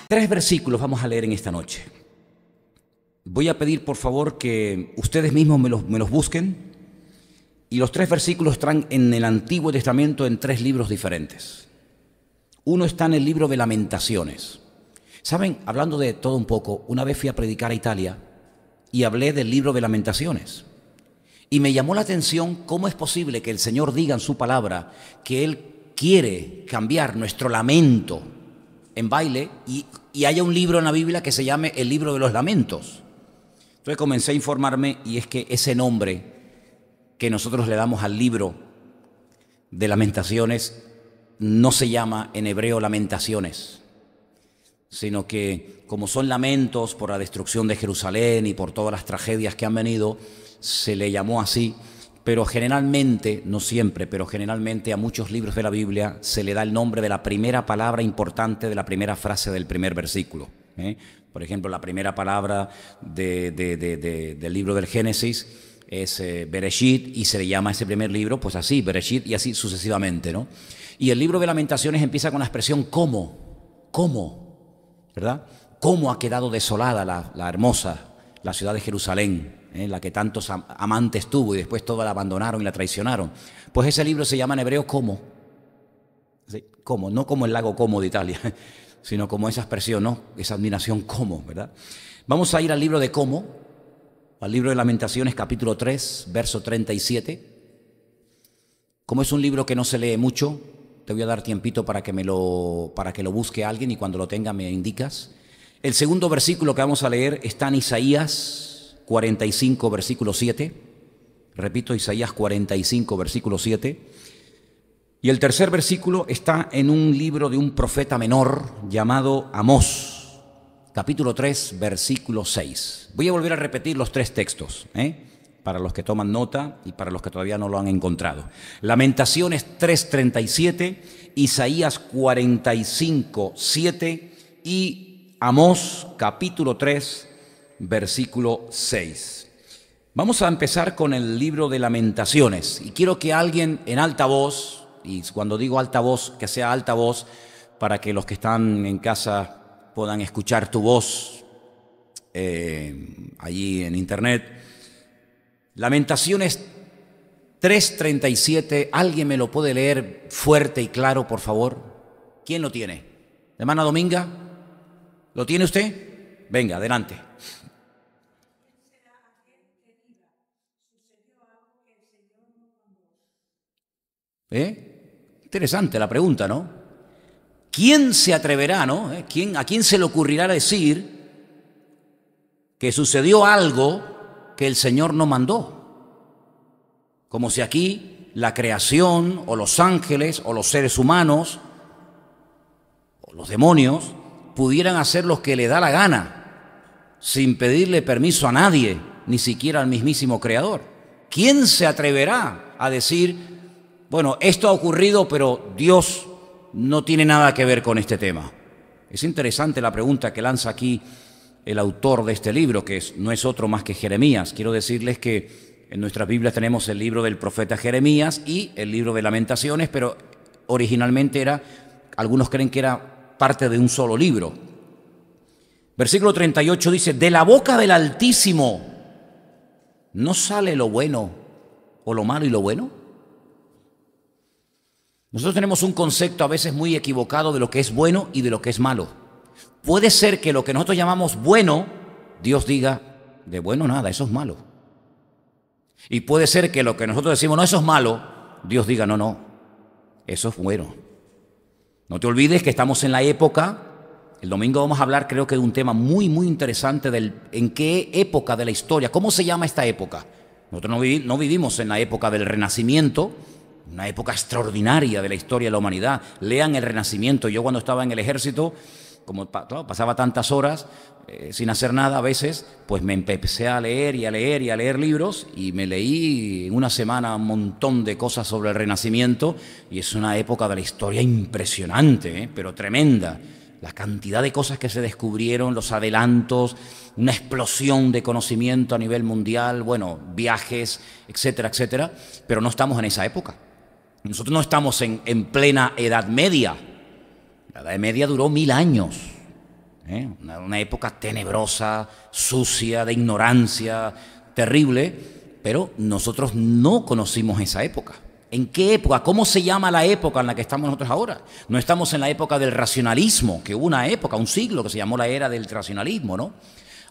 Tres versículos vamos a leer en esta noche. Voy a pedir por favor que ustedes mismos me los busquen. Y los tres versículos están en el Antiguo Testamento en tres libros diferentes. Uno está en el libro de Lamentaciones. ¿Saben? Hablando de todo un poco, una vez fui a predicar a Italia y hablé del libro de Lamentaciones. Y me llamó la atención cómo es posible que el Señor diga en su palabra que Él quiere cambiar nuestro lamento en baile y haya un libro en la Biblia que se llame el libro de los lamentos. Entonces comencé a informarme y es que ese nombre que nosotros le damos al libro de Lamentaciones no se llama en hebreo Lamentaciones, sino que como son lamentos por la destrucción de Jerusalén y por todas las tragedias que han venido, se le llamó así, pero generalmente, no siempre, pero generalmente a muchos libros de la Biblia se le da el nombre de la primera palabra importante de la primera frase del primer versículo. Por ejemplo, la primera palabra del libro del Génesis es Bereshit y se le llama a ese primer libro pues así, Bereshit, y así sucesivamente, ¿no? Y el libro de Lamentaciones empieza con la expresión ¿cómo? ¿Verdad? ¿Cómo ha quedado desolada la hermosa, la ciudad de Jerusalén, la que tantos amantes tuvo y después toda la abandonaron y la traicionaron? Pues ese libro se llama en hebreo ¿cómo? ¿Sí? ¿Cómo? No como el lago Como de Italia, sino como esa expresión, ¿no? Esa admiración ¿cómo? ¿Verdad? Vamos a ir al libro de ¿cómo? Al libro de Lamentaciones, capítulo 3, verso 37. Como es un libro que no se lee mucho, te voy a dar tiempito para que lo busque alguien y cuando lo tenga me indicas. El segundo versículo que vamos a leer está en Isaías 45, versículo 7. Repito, Isaías 45, versículo 7. Y el tercer versículo está en un libro de un profeta menor llamado Amós, capítulo 3, versículo 6. Voy a volver a repetir los tres textos, para los que toman nota y para los que todavía no lo han encontrado. Lamentaciones 3:37, Isaías 45, 7 y Amós, capítulo 3, versículo 6. Vamos a empezar con el libro de Lamentaciones y quiero que alguien en alta voz, y cuando digo alta voz, que sea alta voz para que los que están en casa puedan escuchar tu voz allí en internet. Lamentaciones 3:37, ¿alguien me lo puede leer fuerte y claro, por favor? ¿Quién lo tiene? Hermana Dominga, ¿lo tiene usted? Venga, adelante. Interesante la pregunta, ¿no? ¿Quién se atreverá, no? ¿A quién se le ocurrirá decir que sucedió algo que el Señor no mandó? Como si aquí la creación o los ángeles o los seres humanos o los demonios pudieran hacer lo que le da la gana sin pedirle permiso a nadie, ni siquiera al mismísimo Creador. ¿Quién se atreverá a decir, bueno, esto ha ocurrido, pero Dios no tiene nada que ver con este tema? Es interesante la pregunta que lanza aquí el autor de este libro, que no es otro más que Jeremías. Quiero decirles que en nuestras Biblias tenemos el libro del profeta Jeremías y el libro de Lamentaciones, pero originalmente algunos creen que era parte de un solo libro. Versículo 38 dice, de la boca del Altísimo no sale lo bueno o lo malo y lo bueno. Nosotros tenemos un concepto a veces muy equivocado de lo que es bueno y de lo que es malo. Puede ser que lo que nosotros llamamos bueno, Dios diga, de bueno nada, eso es malo. Y puede ser que lo que nosotros decimos, no, eso es malo, Dios diga, no, eso es bueno. No te olvides que estamos en la época, el domingo vamos a hablar creo que de un tema muy interesante en qué época de la historia, ¿cómo se llama esta época? Nosotros no vivimos en la época del Renacimiento, una época extraordinaria de la historia de la humanidad. Lean el Renacimiento. Yo cuando estaba en el ejército, como pasaba tantas horas sin hacer nada a veces, pues me empecé a leer y a leer libros y me leí en una semana un montón de cosas sobre el Renacimiento y es una época de la historia impresionante, pero tremenda. La cantidad de cosas que se descubrieron, los adelantos, una explosión de conocimiento a nivel mundial, bueno, viajes, etcétera, etcétera, pero no estamos en esa época. Nosotros no estamos en plena Edad Media. La Edad Media duró 1000 años. Una época tenebrosa, sucia, de ignorancia, terrible, pero nosotros no conocimos esa época. ¿En qué época? ¿Cómo se llama la época en la que estamos nosotros ahora? No estamos en la época del racionalismo, que hubo una época, un siglo que se llamó la era del racionalismo, ¿no?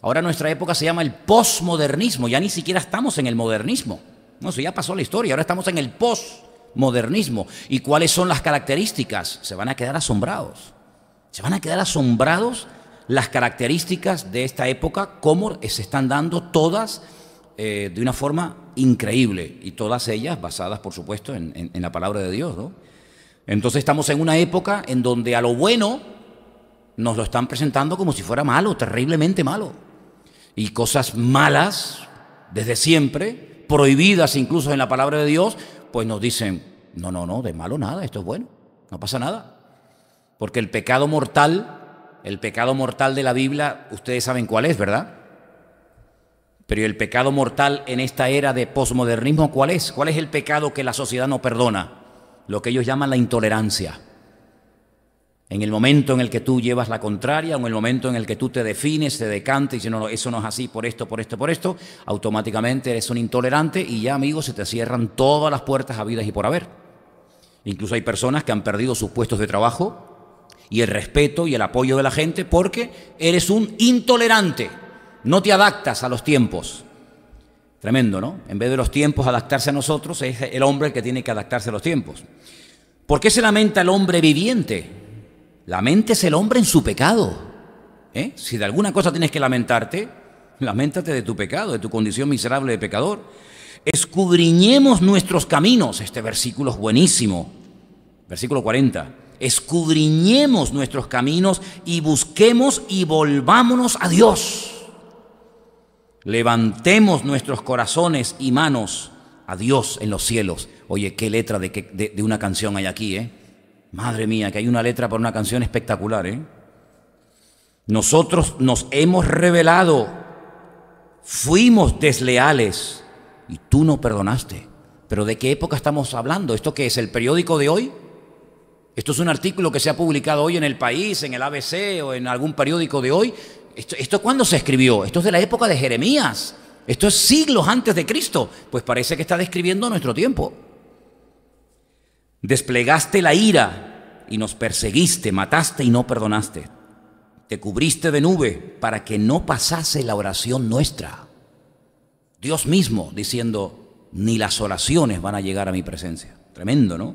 Ahora nuestra época se llama el posmodernismo, ya ni siquiera estamos en el modernismo. No, eso ya pasó la historia, ahora estamos en el posmodernismo. ¿Y cuáles son las características? Se van a quedar asombrados. Se van a quedar asombrados las características de esta época, cómo se están dando todas de una forma increíble, y todas ellas basadas, por supuesto, en la palabra de Dios, ¿no? Entonces estamos en una época en donde a lo bueno nos lo están presentando como si fuera malo, terriblemente malo. Y cosas malas, desde siempre, prohibidas incluso en la palabra de Dios, pues nos dicen, no, de malo nada, esto es bueno, no pasa nada. Porque el pecado mortal de la Biblia, ustedes saben cuál es, ¿verdad? Pero el pecado mortal en esta era de posmodernismo, ¿cuál es? ¿Cuál es el pecado que la sociedad no perdona? Lo que ellos llaman la intolerancia. En el momento en el que tú llevas la contraria, o en el momento en el que tú te defines, te decantas y dices, no, eso no es así, por esto, automáticamente eres un intolerante y ya, amigos, se te cierran todas las puertas habidas y por haber. Incluso hay personas que han perdido sus puestos de trabajo y el respeto y el apoyo de la gente porque eres un intolerante. No te adaptas a los tiempos. Tremendo, ¿no? En vez de los tiempos adaptarse a nosotros, es el hombre el que tiene que adaptarse a los tiempos. ¿Por qué se lamenta el hombre viviente? Laméntese el hombre en su pecado. Si de alguna cosa tienes que lamentarte, lamentate de tu pecado, de tu condición miserable de pecador. Escudriñemos nuestros caminos. Este versículo es buenísimo. Versículo 40. Escudriñemos nuestros caminos y busquemos y volvámonos a Dios. Levantemos nuestros corazones y manos a Dios en los cielos. Oye, qué letra de una canción hay aquí, Madre mía, que hay una letra para una canción espectacular, Nosotros nos hemos rebelado, fuimos desleales y tú no perdonaste. ¿Pero de qué época estamos hablando? ¿Esto qué es, el periódico de hoy? ¿Esto es un artículo que se ha publicado hoy en El País, en el ABC o en algún periódico de hoy? ¿Esto cuándo se escribió? Esto es de la época de Jeremías. Esto es siglos antes de Cristo. Pues parece que está describiendo nuestro tiempo. Desplegaste la ira y nos perseguiste, mataste y no perdonaste. Te cubriste de nube para que no pasase la oración nuestra. Dios mismo diciendo, ni las oraciones van a llegar a mi presencia. Tremendo, ¿no?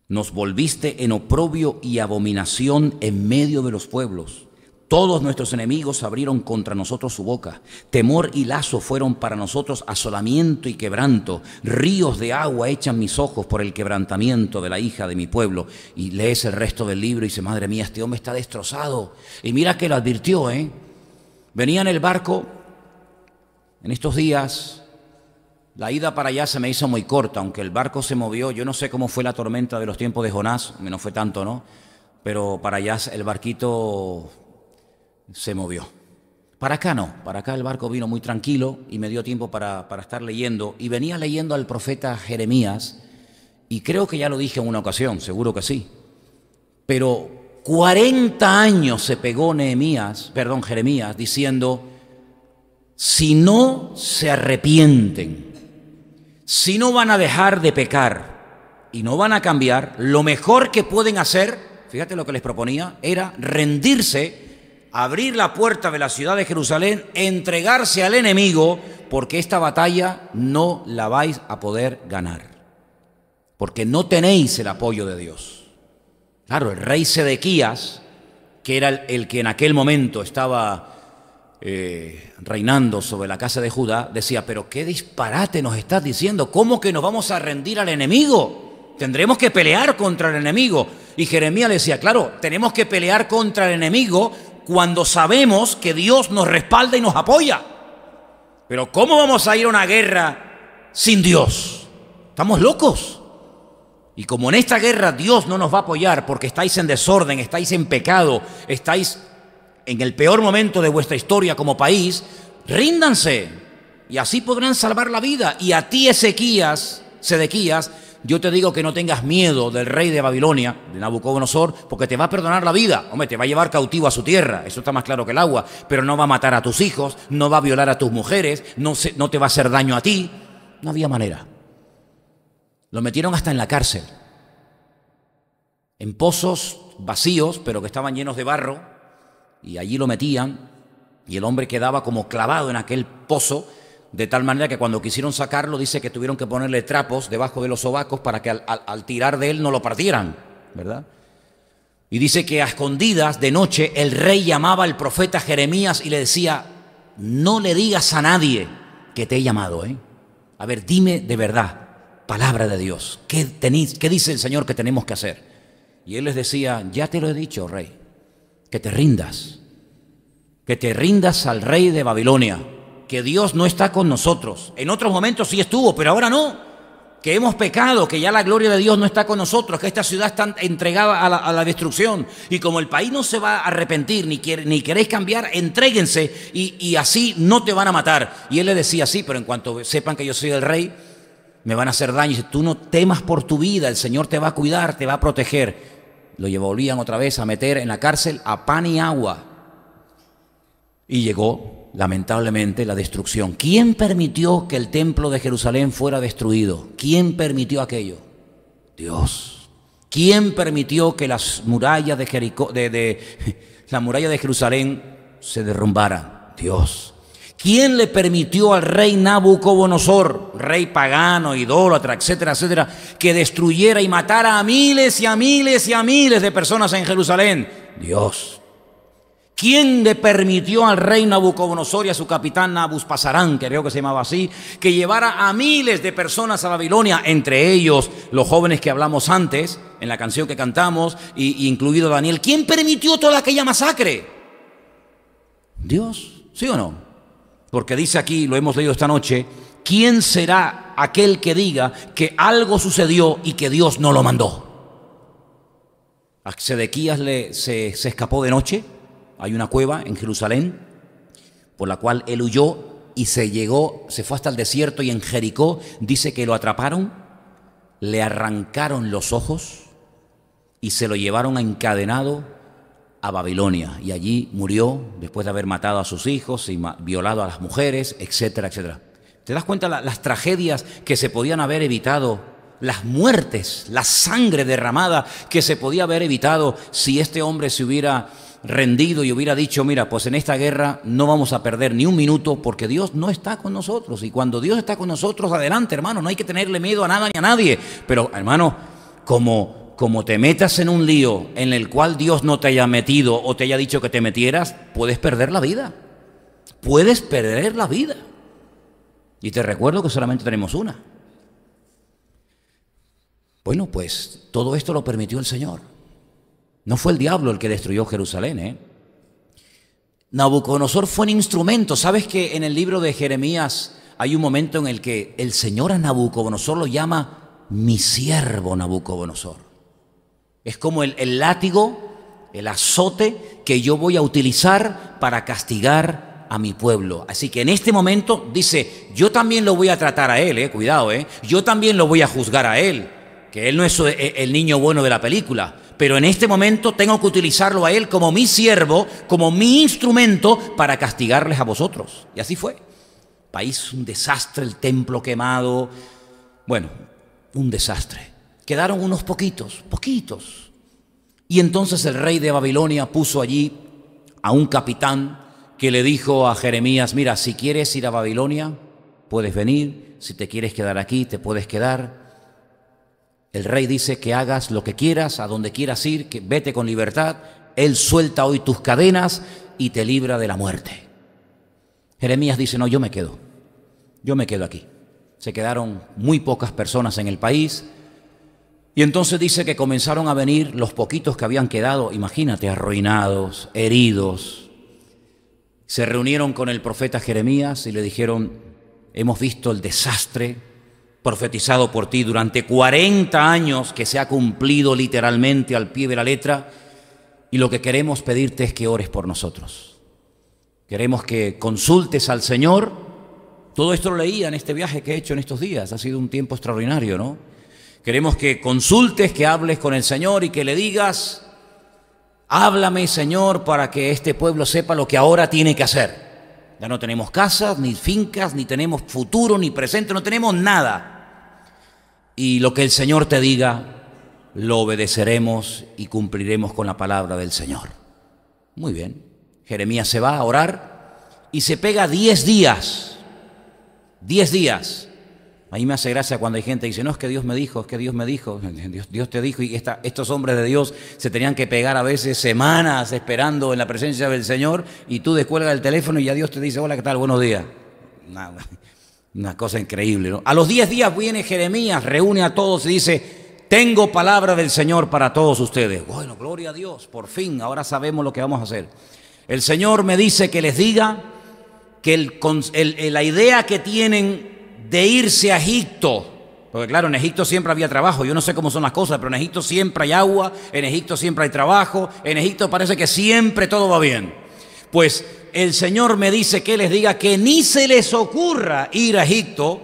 Nos volviste en oprobio y abominación en medio de los pueblos. Todos nuestros enemigos abrieron contra nosotros su boca. Temor y lazo fueron para nosotros asolamiento y quebranto. Ríos de agua echan mis ojos por el quebrantamiento de la hija de mi pueblo. Y lees el resto del libro y dice, madre mía, este hombre está destrozado. Y mira que lo advirtió, Venía en el barco en estos días. La ida para allá se me hizo muy corta, aunque el barco se movió. Yo no sé cómo fue la tormenta de los tiempos de Jonás, no fue tanto, ¿no? Pero para allá el barquito se movió. Para acá no, para acá el barco vino muy tranquilo y me dio tiempo para estar leyendo. Y venía leyendo al profeta Jeremías, y creo que ya lo dije en una ocasión, seguro que sí. Pero 40 años se pegó Jeremías, diciendo, si no se arrepienten, si no van a dejar de pecar y no van a cambiar, lo mejor que pueden hacer, fíjate lo que les proponía, era rendirse, abrir la puerta de la ciudad de Jerusalén, entregarse al enemigo, porque esta batalla no la vais a poder ganar, porque no tenéis el apoyo de Dios. Claro, el rey Sedequías, que era el que en aquel momento estaba reinando sobre la casa de Judá, decía, pero qué disparate nos estás diciendo, ¿cómo que nos vamos a rendir al enemigo? Tendremos que pelear contra el enemigo. Y Jeremías le decía, claro, tenemos que pelear contra el enemigo cuando sabemos que Dios nos respalda y nos apoya. Pero ¿cómo vamos a ir a una guerra sin Dios? Estamos locos. Y como en esta guerra Dios no nos va a apoyar porque estáis en desorden, estáis en pecado, estáis en el peor momento de vuestra historia como país, ríndanse y así podrán salvar la vida. Y a ti, Sedequías, yo te digo que no tengas miedo del rey de Babilonia, de Nabucodonosor, porque te va a perdonar la vida. Hombre, te va a llevar cautivo a su tierra, eso está más claro que el agua, pero no va a matar a tus hijos, no va a violar a tus mujeres, no te va a hacer daño a ti. No había manera. Lo metieron hasta en la cárcel, en pozos vacíos, pero que estaban llenos de barro, y allí lo metían, y el hombre quedaba como clavado en aquel pozo, de tal manera que cuando quisieron sacarlo, dice que tuvieron que ponerle trapos debajo de los sobacos para que al tirar de él no lo partieran, ¿verdad? Y dice que a escondidas, de noche, el rey llamaba al profeta Jeremías y le decía, no le digas a nadie que te he llamado, ¿eh? A ver, dime de verdad, palabra de Dios, ¿qué dice el Señor que tenemos que hacer? Y él les decía, ya te lo he dicho, rey, que te rindas al rey de Babilonia, que Dios no está con nosotros. En otros momentos sí estuvo, pero ahora no, que hemos pecado, que ya la gloria de Dios no está con nosotros, que esta ciudad está entregada a la destrucción, y como el país no se va a arrepentir, ni queréis cambiar, entréguense, y así no te van a matar. Y él le decía, sí, pero en cuanto sepan que yo soy el rey, me van a hacer daño. Y dice, tú no temas por tu vida, el Señor te va a cuidar, te va a proteger. Lo volvían otra vez a meter en la cárcel a pan y agua. Y llegó, lamentablemente, la destrucción. ¿Quién permitió que el templo de Jerusalén fuera destruido? ¿Quién permitió aquello? Dios. ¿Quién permitió que las murallas de Jericó, la muralla de Jerusalén se derrumbaran? Dios. ¿Quién le permitió al rey Nabucodonosor, rey pagano, idólatra, etcétera, etcétera, que destruyera y matara a miles y a miles y a miles de personas en Jerusalén? Dios. ¿Quién le permitió al rey Nabucodonosor y a su capitán Nabuspasarán, creo que se llamaba así, que llevara a miles de personas a Babilonia, entre ellos los jóvenes que hablamos antes, en la canción que cantamos, y incluido Daniel? ¿Quién permitió toda aquella masacre? Dios, ¿sí o no? Porque dice aquí, lo hemos leído esta noche, ¿quién será aquel que diga que algo sucedió y que Dios no lo mandó? A Sedequías se escapó de noche. Hay una cueva en Jerusalén por la cual él huyó y se fue hasta el desierto, y en Jericó dice que lo atraparon, le arrancaron los ojos y se lo llevaron encadenado a Babilonia, y allí murió después de haber matado a sus hijos y violado a las mujeres, etcétera, etcétera. ¿Te das cuenta las tragedias que se podían haber evitado? Las muertes, la sangre derramada que se podía haber evitado si este hombre se hubiera rendido y hubiera dicho, mira, pues en esta guerra no vamos a perder ni un minuto porque Dios no está con nosotros. Y cuando Dios está con nosotros, adelante, hermano, no hay que tenerle miedo a nada ni a nadie. Pero, hermano, como te metas en un lío en el cual Dios no te haya metido o te haya dicho que te metieras, puedes perder la vida. Puedes perder la vida. Y te recuerdo que solamente tenemos una. Bueno, pues todo esto lo permitió el Señor. No fue el diablo el que destruyó Jerusalén, ¿eh? Nabucodonosor fue un instrumento. ¿Sabes que en el libro de Jeremías hay un momento en el que el Señor a Nabucodonosor lo llama mi siervo Nabucodonosor? Es como el látigo, el azote que yo voy a utilizar para castigar a mi pueblo. Así que en este momento dice, yo también lo voy a tratar a él, cuidado, yo también lo voy a juzgar a él, que él no es el niño bueno de la película, pero en este momento tengo que utilizarlo a él como mi siervo, como mi instrumento para castigarles a vosotros. Y así fue. País un desastre, el templo quemado, bueno, un desastre. Quedaron unos poquitos. Y entonces el rey de Babilonia puso allí a un capitán que le dijo a Jeremías, mira, si quieres ir a Babilonia, puedes venir, si te quieres quedar aquí, te puedes quedar. El rey dice que hagas lo que quieras, a donde quieras ir, que vete con libertad. Él suelta hoy tus cadenas y te libra de la muerte. Jeremías dice, no, yo me quedo aquí. Se quedaron muy pocas personas en el país. Y entonces dice que comenzaron a venir los poquitos que habían quedado, imagínate, arruinados, heridos. Se reunieron con el profeta Jeremías y le dijeron, hemos visto el desastre profetizado por ti durante 40 años que se ha cumplido literalmente al pie de la letra, y lo que queremos pedirte es que ores por nosotros. Queremos que consultes al Señor. Todo esto lo leía en este viaje que he hecho en estos días, ha sido un tiempo extraordinario, ¿no? Queremos que consultes, que hables con el Señor y que le digas: háblame, Señor, para que este pueblo sepa lo que ahora tiene que hacer. Ya no tenemos casas, ni fincas, ni tenemos futuro, ni presente, no tenemos nada. Y lo que el Señor te diga, lo obedeceremos y cumpliremos con la palabra del Señor. Muy bien. Jeremías se va a orar y se pega 10 días. 10 días. A mí me hace gracia cuando hay gente que dice: no, es que Dios me dijo, es que Dios me dijo. Dios te dijo. Y estos hombres de Dios se tenían que pegar a veces semanas esperando en la presencia del Señor, y tú descuelgas el teléfono y ya Dios te dice: hola, ¿qué tal? Buenos días. Una cosa increíble, ¿no? A los 10 días viene Jeremías, reúne a todos y dice: tengo palabra del Señor para todos ustedes. Bueno, gloria a Dios, por fin, ahora sabemos lo que vamos a hacer. El Señor me dice que les diga que la idea que tienen de irse a Egipto, porque claro, en Egipto siempre había trabajo. Yo no sé cómo son las cosas, pero en Egipto siempre hay agua, en Egipto siempre hay trabajo, en Egipto parece que siempre todo va bien. Pues el Señor me dice que les diga que ni se les ocurra ir a Egipto,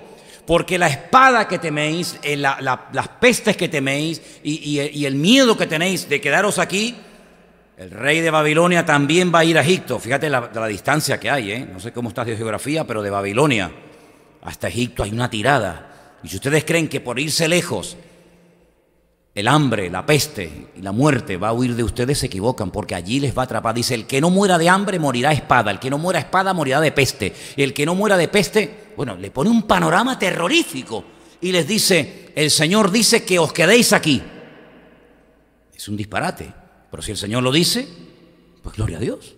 porque la espada que teméis, las pestes que teméis y el miedo que tenéis de quedaros aquí, el rey de Babilonia también va a ir a Egipto. Fíjate la distancia que hay, ¿eh? No sé cómo estás de geografía, pero de Babilonia hasta Egipto hay una tirada. Y si ustedes creen que por irse lejos el hambre, la peste y la muerte va a huir de ustedes, se equivocan, porque allí les va a atrapar. Dice: el que no muera de hambre morirá a espada, el que no muera a espada morirá de peste, y el que no muera de peste, bueno, le pone un panorama terrorífico y les dice: el Señor dice que os quedéis aquí. Es un disparate, pero si el Señor lo dice, pues gloria a Dios,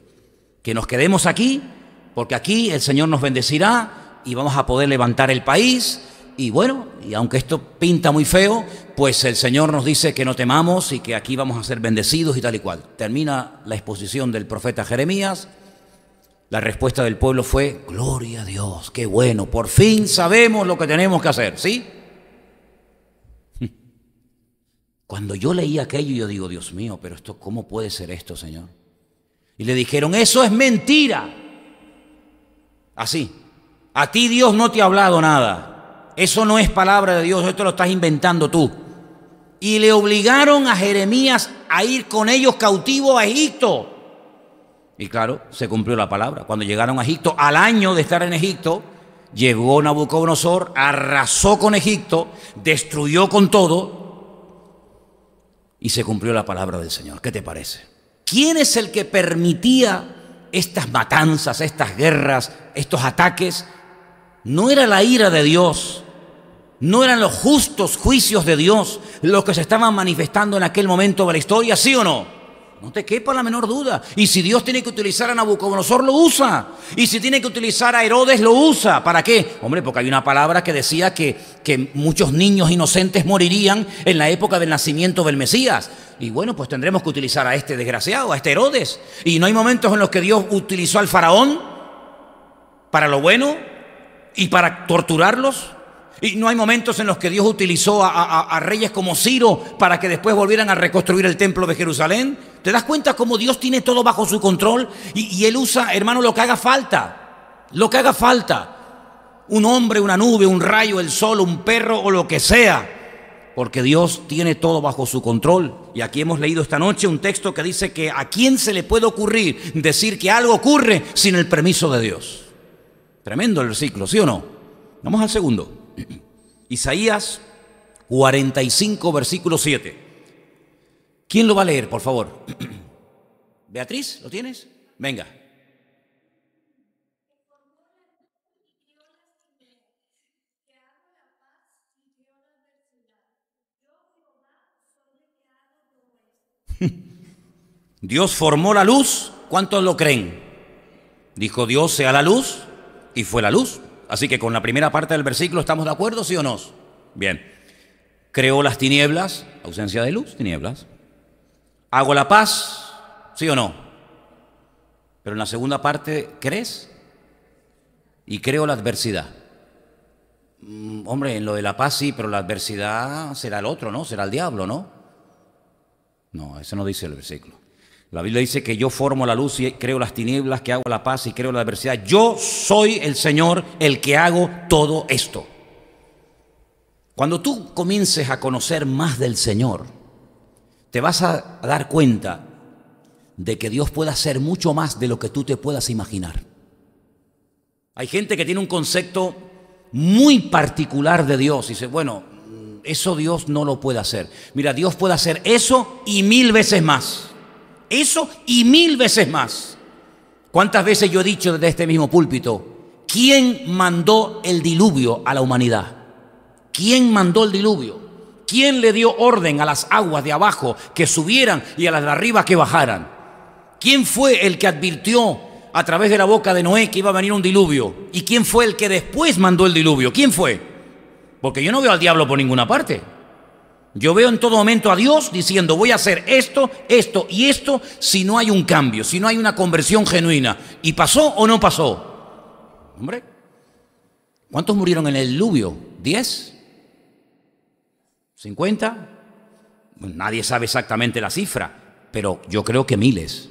que nos quedemos aquí, porque aquí el Señor nos bendecirá y vamos a poder levantar el país. Y bueno, y aunque esto pinta muy feo, pues el Señor nos dice que no temamos y que aquí vamos a ser bendecidos y tal y cual. Termina la exposición del profeta Jeremías. La respuesta del pueblo fue: gloria a Dios, qué bueno, por fin sabemos lo que tenemos que hacer, ¿sí? Cuando yo leí aquello, yo digo: Dios mío, pero esto, ¿cómo puede ser esto, Señor? Y le dijeron: eso es mentira. Así: a ti Dios no te ha hablado nada. Eso no es palabra de Dios, esto lo estás inventando tú. Y le obligaron a Jeremías a ir con ellos cautivo a Egipto. Y claro, se cumplió la palabra. Cuando llegaron a Egipto, al año de estar en Egipto, llegó Nabucodonosor, arrasó con Egipto, destruyó con todo, y se cumplió la palabra del Señor. ¿Qué te parece? ¿Quién es el que permitía estas matanzas, estas guerras, estos ataques? No era la ira de Dios, no eran los justos juicios de Dios los que se estaban manifestando en aquel momento de la historia, ¿sí o no? No te quepa la menor duda. Y si Dios tiene que utilizar a Nabucodonosor, lo usa. Y si tiene que utilizar a Herodes, lo usa. ¿Para qué? Hombre, porque hay una palabra que decía que muchos niños inocentes morirían en la época del nacimiento del Mesías. Y bueno, pues tendremos que utilizar a este desgraciado, a este Herodes. Y no hay momentos en los que Dios utilizó al faraón para lo bueno y para torturarlos. Y no hay momentos en los que Dios utilizó a reyes como Ciro para que después volvieran a reconstruir el templo de Jerusalén. ¿Te das cuenta cómo Dios tiene todo bajo su control? Y Él usa, hermano, lo que haga falta. Lo que haga falta. Un hombre, una nube, un rayo, el sol, un perro o lo que sea. Porque Dios tiene todo bajo su control. Y aquí hemos leído esta noche un texto que dice que a quién se le puede ocurrir decir que algo ocurre sin el permiso de Dios. Tremendo el versículo, ¿sí o no? Vamos al segundo. Isaías 45, versículo 7. ¿Quién lo va a leer, por favor? Beatriz, ¿lo tienes? Venga. Dios formó la luz. ¿Cuántos lo creen? Dijo Dios: sea la luz, y fue la luz. Así que con la primera parte del versículo, ¿estamos de acuerdo, sí o no? Bien. Creó las tinieblas, ausencia de luz, tinieblas. Hago la paz, sí o no. Pero en la segunda parte, ¿crees? Y creo la adversidad. Hombre, en lo de la paz sí, pero la adversidad será el otro, ¿no? Será el diablo, ¿no? No, eso no dice el versículo. La Biblia dice que yo formo la luz y creo las tinieblas, que hago la paz y creo la adversidad. Yo soy el Señor el que hago todo esto. Cuando tú comiences a conocer más del Señor, te vas a dar cuenta de que Dios puede hacer mucho más de lo que tú te puedas imaginar. Hay gente que tiene un concepto muy particular de Dios y dice, bueno, eso Dios no lo puede hacer. Mira, Dios puede hacer eso y 1000 veces más. Eso y 1000 veces más. ¿Cuántas veces yo he dicho desde este mismo púlpito, quién mandó el diluvio a la humanidad? ¿Quién mandó el diluvio? ¿Quién le dio orden a las aguas de abajo que subieran y a las de arriba que bajaran? ¿Quién fue el que advirtió a través de la boca de Noé que iba a venir un diluvio? ¿Y quién fue el que después mandó el diluvio? ¿Quién fue? Porque yo no veo al diablo por ninguna parte. Yo veo en todo momento a Dios diciendo, voy a hacer esto, esto y esto si no hay un cambio, si no hay una conversión genuina. ¿Y pasó o no pasó? Hombre, ¿cuántos murieron en el diluvio? ¿10? ¿50? Bueno, nadie sabe exactamente la cifra, pero yo creo que miles.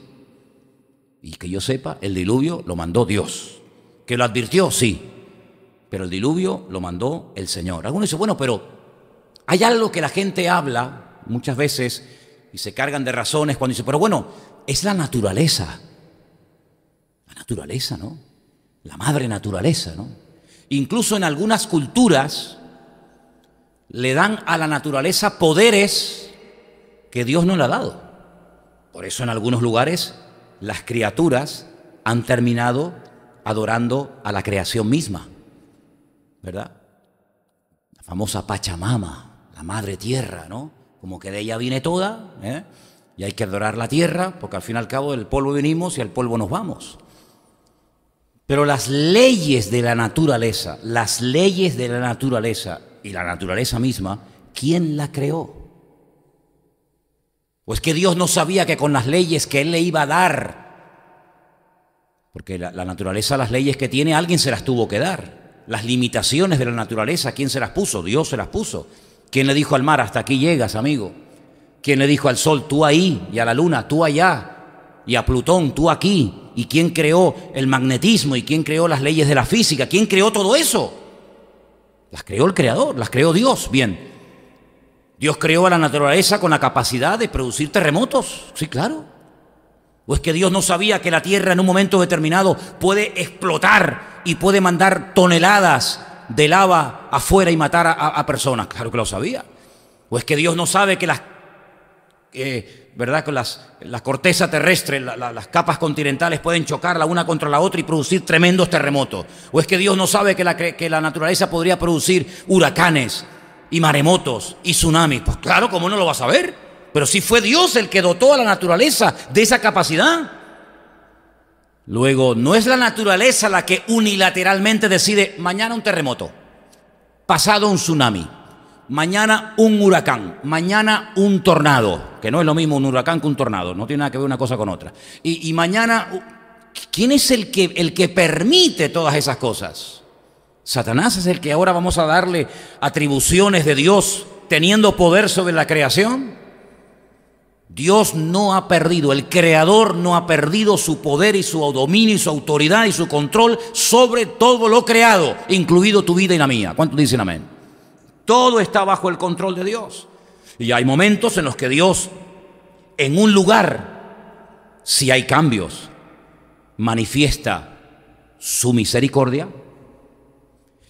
Y que yo sepa, el diluvio lo mandó Dios. ¿Que lo advirtió? Sí. Pero el diluvio lo mandó el Señor. Algunos dicen, bueno, pero hay algo que la gente habla muchas veces y se cargan de razones cuando dicen, pero bueno, es la naturaleza. La naturaleza, ¿no? La madre naturaleza, ¿no? Incluso en algunas culturas le dan a la naturaleza poderes que Dios no le ha dado. Por eso en algunos lugares las criaturas han terminado adorando a la creación misma, ¿verdad? La famosa Pachamama, la madre tierra, ¿no? Como que de ella viene toda, ¿eh? Y hay que adorar la tierra, porque al fin y al cabo del polvo venimos y al polvo nos vamos. Pero las leyes de la naturaleza, y la naturaleza misma, ¿quién la creó? ¿O es que Dios no sabía que con las leyes que Él le iba a dar? Porque la naturaleza, las leyes que tiene, alguien se las tuvo que dar. Las limitaciones de la naturaleza, ¿quién se las puso? Dios se las puso. ¿Quién le dijo al mar, hasta aquí llegas, amigo? ¿Quién le dijo al sol, tú ahí? Y a la luna, tú allá. Y a Plutón, tú aquí. ¿Y quién creó el magnetismo? ¿Y quién creó las leyes de la física? ¿Quién creó todo eso? Las creó el Creador, las creó Dios. Bien. ¿Dios creó a la naturaleza con la capacidad de producir terremotos? Sí, claro. ¿O es que Dios no sabía que la Tierra en un momento determinado puede explotar y puede mandar toneladas de lava afuera y matar a personas? Claro que lo sabía. ¿O es que Dios no sabe que la corteza terrestre, las capas continentales pueden chocar la una contra la otra y producir tremendos terremotos? ¿O es que Dios no sabe que la naturaleza podría producir huracanes y maremotos y tsunamis? Pues claro, ¿cómo no lo va a saber? Pero sí fue Dios el que dotó a la naturaleza de esa capacidad. Luego, no es la naturaleza la que unilateralmente decide mañana un terremoto, pasado un tsunami, mañana un huracán, mañana un tornado, que no es lo mismo un huracán que un tornado, no tiene nada que ver una cosa con otra. Y mañana, ¿quién es el que permite todas esas cosas? ¿Satanás es el que ahora vamos a darle atribuciones de Dios teniendo poder sobre la creación? Dios no ha perdido, el Creador no ha perdido su poder y su dominio y su autoridad y su control sobre todo lo creado, incluido tu vida y la mía. ¿Cuántos dicen amén? Todo está bajo el control de Dios. Y hay momentos en los que Dios, en un lugar, si hay cambios, manifiesta su misericordia.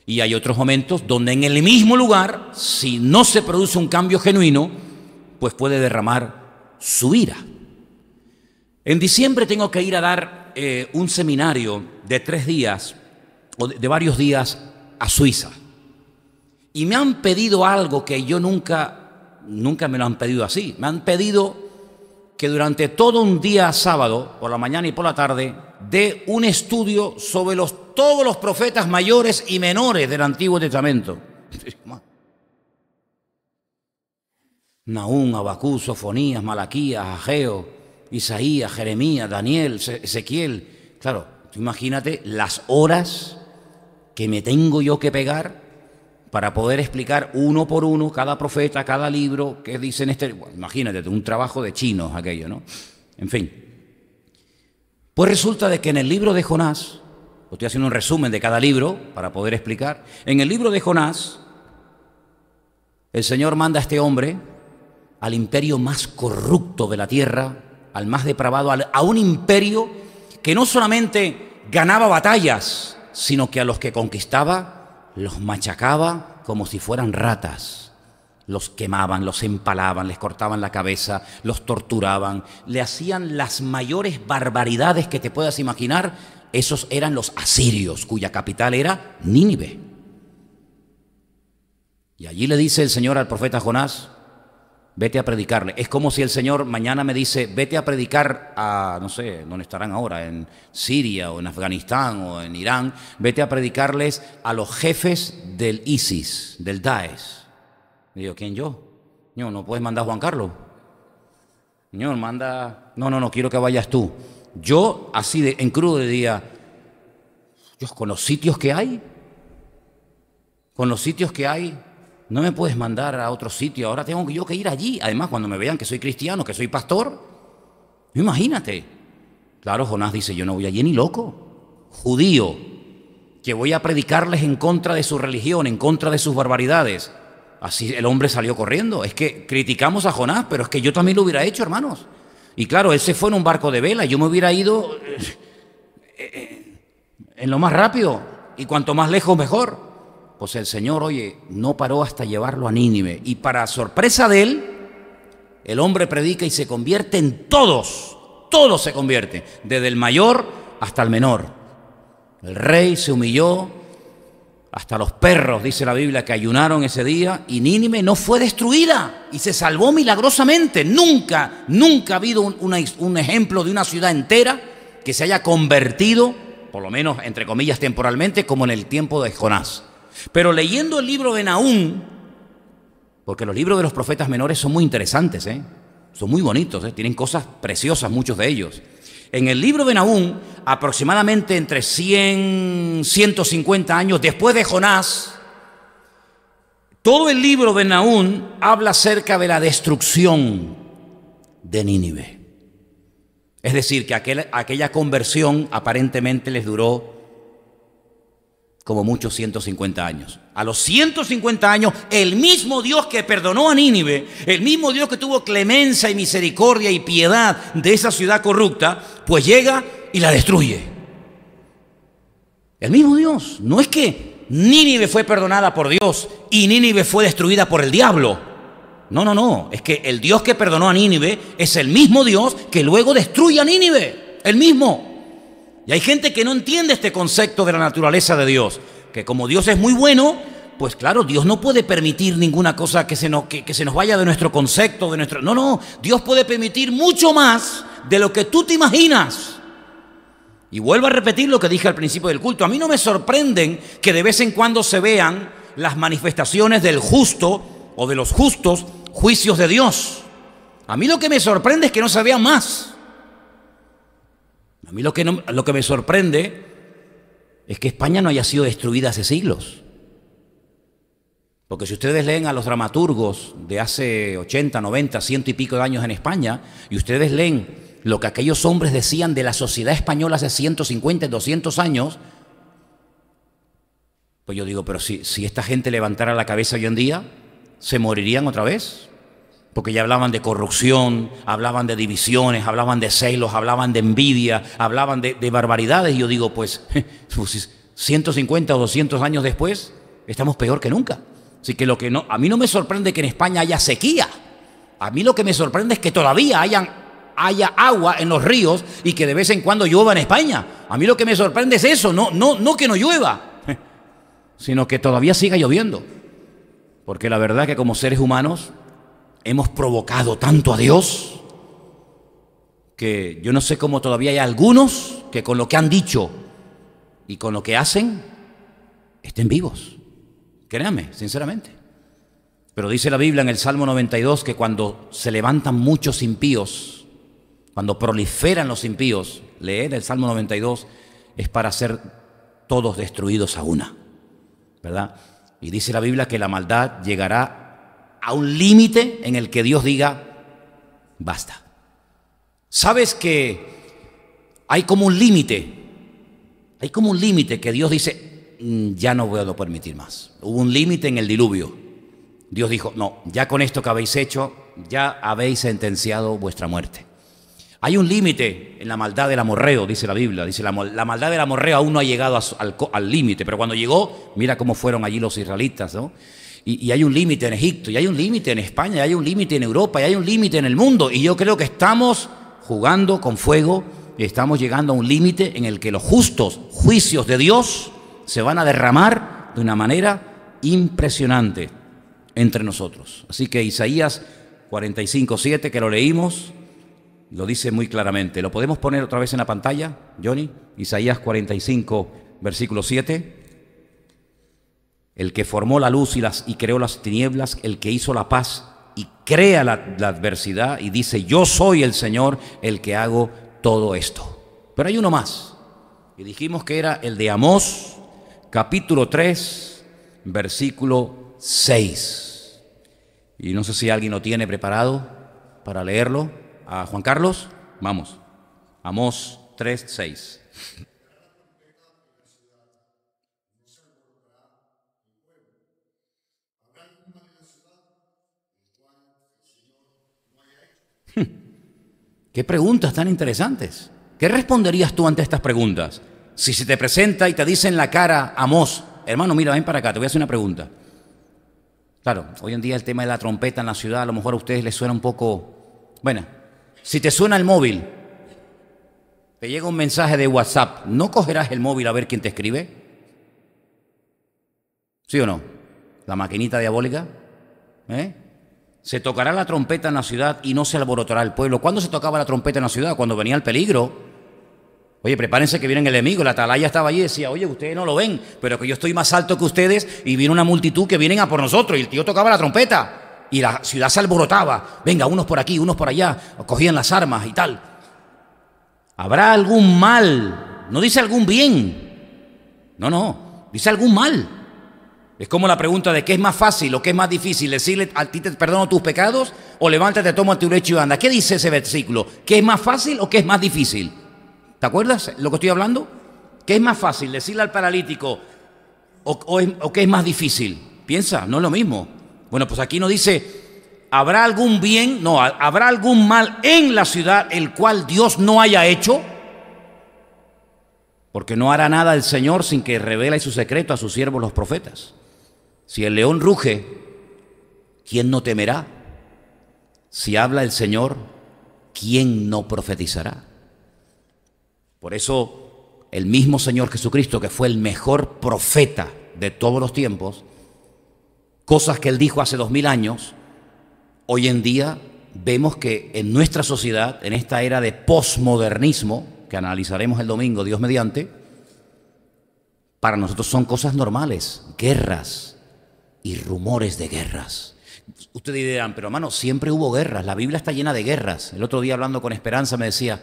Y hay otros momentos donde en el mismo lugar, si no se produce un cambio genuino, pues puede derramar su ira. En diciembre tengo que ir a dar un seminario de 3 días, o de varios días, a Suiza. Y me han pedido algo que yo nunca me lo han pedido así. Me han pedido que durante todo un día sábado, por la mañana y por la tarde, dé un estudio sobre todos los profetas mayores y menores del Antiguo Testamento. Nahum, Habacuc, Sofonías, Malaquías, Ageo, Isaías, Jeremías, Daniel, Ezequiel. Claro, tú imagínate las horas que me tengo yo que pegar para poder explicar uno por uno cada profeta, cada libro, que dicen bueno, imagínate, un trabajo de chinos aquello, ¿no? En fin. Pues resulta de que en el libro de Jonás, estoy haciendo un resumen de cada libro para poder explicar, en el libro de Jonás el Señor manda a este hombre al imperio más corrupto de la tierra, al más depravado, a un imperio que no solamente ganaba batallas, sino que a los que conquistaba los machacaba como si fueran ratas. Los quemaban, los empalaban, les cortaban la cabeza, los torturaban, le hacían las mayores barbaridades que te puedas imaginar. Esos eran los asirios, cuya capital era Nínive. Y allí le dice el Señor al profeta Jonás, vete a predicarle. Es como si el Señor mañana me dice, vete a predicar a, no sé, ¿dónde estarán ahora? En Siria o en Afganistán o en Irán. Vete a predicarles a los jefes del ISIS, del Daesh. Y digo, ¿quién yo? Señor, ¿no puedes mandar a Juan Carlos? Señor, manda... No, quiero que vayas tú. Yo, así en crudo, diría, Dios, con los sitios que hay, no me puedes mandar a otro sitio, ahora tengo yo que ir allí. Además, cuando me vean que soy cristiano, que soy pastor, imagínate. Claro, Jonás dice, yo no voy allí ni loco. Judío, que voy a predicarles en contra de su religión, en contra de sus barbaridades. Así el hombre salió corriendo. Es que criticamos a Jonás, pero es que yo también lo hubiera hecho, hermanos. Y claro, él se fue en un barco de vela, yo me hubiera ido en lo más rápido, y cuanto más lejos mejor. Pues el Señor, oye, no paró hasta llevarlo a Nínive. Y para sorpresa de él, el hombre predica y se convierte en todos se convierte, desde el mayor hasta el menor. El rey se humilló, hasta los perros, dice la Biblia, que ayunaron ese día, y Nínive no fue destruida y se salvó milagrosamente. Nunca ha habido un ejemplo de una ciudad entera que se haya convertido, por lo menos entre comillas temporalmente, como en el tiempo de Jonás. Pero leyendo el libro de Nahum, porque los libros de los profetas menores son muy interesantes, son muy bonitos, tienen cosas preciosas muchos de ellos. En el libro de Nahum, aproximadamente entre 100, 150 años después de Jonás, todo el libro de Nahum habla acerca de la destrucción de Nínive. Es decir, que aquella conversión aparentemente les duró como muchos 150 años. A los 150 años, el mismo Dios que perdonó a Nínive, el mismo Dios que tuvo clemencia y misericordia y piedad de esa ciudad corrupta, pues llega y la destruye. El mismo Dios. No es que Nínive fue perdonada por Dios y Nínive fue destruida por el diablo. No. Es que el Dios que perdonó a Nínive es el mismo Dios que luego destruye a Nínive. El mismo. Y hay gente que no entiende este concepto de la naturaleza de Dios, que como Dios es muy bueno, pues claro, Dios no puede permitir ninguna cosa que se nos vaya de nuestro concepto, de nuestro... No, Dios puede permitir mucho más de lo que tú te imaginas. Y vuelvo a repetir lo que dije al principio del culto. A mí no me sorprenden que de vez en cuando se vean las manifestaciones del justo o de los justos juicios de Dios. A mí lo que me sorprende es que no se vean más. A mí lo que me sorprende es que España no haya sido destruida hace siglos. Porque si ustedes leen a los dramaturgos de hace 80, 90, 100 y pico de años en España, y ustedes leen lo que aquellos hombres decían de la sociedad española hace 150, 200 años, pues yo digo, pero si esta gente levantara la cabeza hoy en día, ¿se morirían otra vez? Porque ya hablaban de corrupción, hablaban de divisiones, hablaban de celos, hablaban de envidia, hablaban de barbaridades. Y yo digo, pues 150 o 200 años después, estamos peor que nunca. Así que a mí no me sorprende que en España haya sequía. A mí lo que me sorprende es que todavía haya agua en los ríos y que de vez en cuando llueva en España. A mí lo que me sorprende es eso, no que no llueva, sino que todavía siga lloviendo. Porque la verdad que como seres humanos hemos provocado tanto a Dios que yo no sé cómo todavía hay algunos que con lo que han dicho y con lo que hacen estén vivos. Créanme, sinceramente. Pero dice la Biblia en el Salmo 92 que cuando se levantan muchos impíos, cuando proliferan los impíos, leer el Salmo 92 es para ser todos destruidos a una, ¿verdad? Y dice la Biblia que la maldad llegará a un límite en el que Dios diga, basta. ¿Sabes que hay como un límite? Hay como un límite que Dios dice, ya no puedo permitir más. Hubo un límite en el diluvio. Dios dijo, no, ya con esto que habéis hecho, ya habéis sentenciado vuestra muerte. Hay un límite en la maldad del amorreo, dice la Biblia. Dice la maldad del amorreo aún no ha llegado al límite, pero cuando llegó, mira cómo fueron allí los israelitas, ¿no? Y hay un límite en Egipto, y hay un límite en España, y hay un límite en Europa, y hay un límite en el mundo. Y yo creo que estamos jugando con fuego y estamos llegando a un límite en el que los justos juicios de Dios se van a derramar de una manera impresionante entre nosotros. Así que Isaías 45:7, que lo leímos, lo dice muy claramente. ¿Lo podemos poner otra vez en la pantalla, Johnny? Isaías 45, versículo 7. El que formó la luz y creó las tinieblas, el que hizo la paz y crea la adversidad, y dice, yo soy el Señor el que hago todo esto. Pero hay uno más, y dijimos que era el de Amós, capítulo 3, versículo 6. Y no sé si alguien lo tiene preparado para leerlo. ¿A Juan Carlos? Vamos. Amós 3, 6. ¿Qué preguntas tan interesantes? ¿Qué responderías tú ante estas preguntas? Si se te presenta y te dice en la cara, Amós, hermano, mira, ven para acá, te voy a hacer una pregunta. Claro, hoy en día el tema de la trompeta en la ciudad, a lo mejor a ustedes les suena un poco... Bueno, si te suena el móvil, te llega un mensaje de WhatsApp, ¿no cogerás el móvil a ver quién te escribe? ¿Sí o no? La maquinita diabólica, Se tocará la trompeta en la ciudad y no se alborotará el pueblo. ¿Cuándo se tocaba la trompeta en la ciudad? Cuando venía el peligro. Oye, prepárense que viene el enemigo. La atalaya estaba allí y decía, oye, ustedes no lo ven, pero que yo estoy más alto que ustedes y viene una multitud que vienen a por nosotros. Y el tío tocaba la trompeta y la ciudad se alborotaba. Venga, unos por aquí, unos por allá. Cogían las armas y tal. ¿Habrá algún mal? No dice algún bien. No, dice algún mal. Es como la pregunta de qué es más fácil o qué es más difícil, decirle a ti te perdono tus pecados o levántate, toma tu lecho y anda. ¿Qué dice ese versículo? ¿Qué es más fácil o qué es más difícil? ¿Te acuerdas lo que estoy hablando? ¿Qué es más fácil, decirle al paralítico o qué es más difícil? Piensa, no es lo mismo. Bueno, pues aquí no dice, ¿habrá algún bien? No, ¿habrá algún mal en la ciudad el cual Dios no haya hecho? Porque no hará nada el Señor sin que revele su secreto a sus siervos los profetas. Si el león ruge, ¿quién no temerá? Si habla el Señor, ¿quién no profetizará? Por eso, el mismo Señor Jesucristo, que fue el mejor profeta de todos los tiempos, cosas que Él dijo hace 2000 años, hoy en día vemos que en nuestra sociedad, en esta era de posmodernismo, que analizaremos el domingo, Dios mediante, para nosotros son cosas normales, guerras y rumores de guerras. Ustedes dirán, pero hermano, siempre hubo guerras, la Biblia está llena de guerras. El otro día hablando con Esperanza me decía,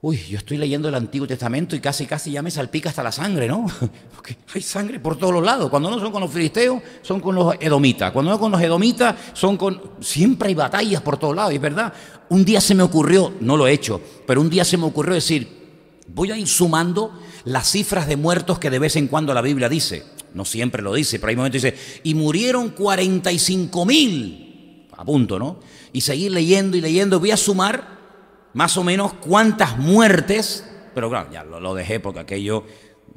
uy, yo estoy leyendo el Antiguo Testamento y casi ya me salpica hasta la sangre, ¿no? Porque hay sangre por todos los lados. Cuando no son con los filisteos, son con los edomitas. Cuando no con los edomitas, siempre hay batallas por todos lados, y es verdad. Un día se me ocurrió, no lo he hecho, pero un día se me ocurrió decir, voy a ir sumando las cifras de muertos que de vez en cuando la Biblia dice. No siempre lo dice, pero hay momentos que dice, y murieron 45.000, a punto, ¿no? Y seguir leyendo y leyendo, voy a sumar más o menos cuántas muertes, pero claro, ya lo dejé porque aquello